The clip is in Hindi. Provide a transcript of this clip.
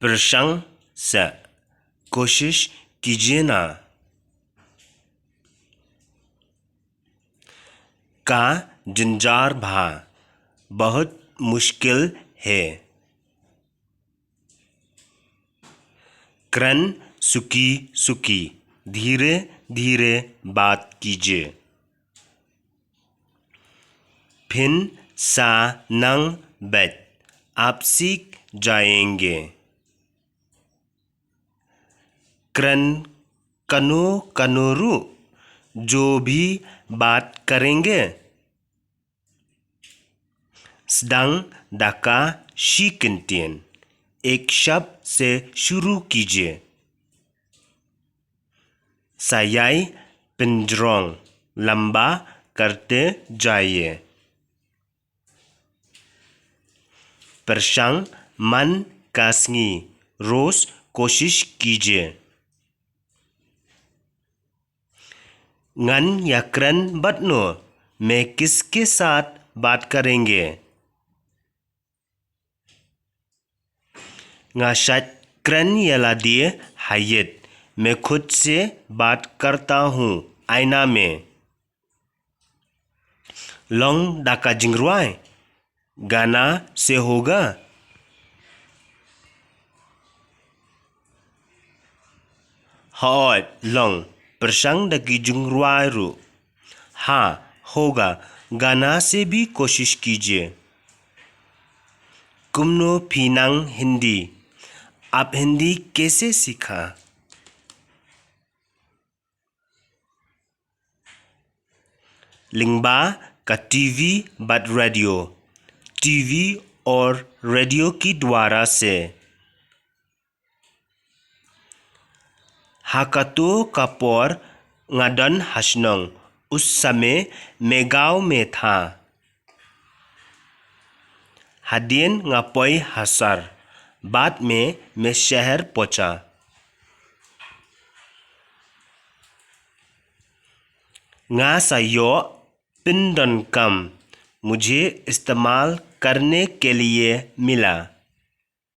प्रशंसा कोशिश कीजिए ना। का जंजार भा बहुत मुश्किल है। क्रन सुकी सुकी धीरे धीरे बात कीजिए। फिन सा नंग बेट आप सीख जाएंगे। क्रन कनो कनोरु जो भी बात करेंगे। सदंग दाका शीकिंटियन एक शब्द से शुरू कीजिए। सायाई पिंजरोंग लंबा करते जाइए। प्रशंग मन कासंगी रोज कोशिश कीजिए। ngन या क्रन बटनो में किसके साथ बात करेंगे। ngasyat क्रन यला दिए हायत मैं खुद से बात करता हूँ आईना में। लोंग डाका जिंगरुआई गाना से होगा। हॉट लोंग प्रशंग डकी जिंगरुआई रू हाँ होगा गाना से भी कोशिश कीजिए। कुमनो फिनांग हिंदी आप हिंदी कैसे सीखा। लिंगबा का टीवी बट रेडियो टीवी और रेडियो की द्वारा से। हाकातो कपोर ngदन हसनंग उस समय मैं गांव में था। हदियन ngaपोई हसर बाद में मैं शहर पहुंचा। nga सायो पिंडन कम मुझे इस्तेमाल करने के लिए मिला।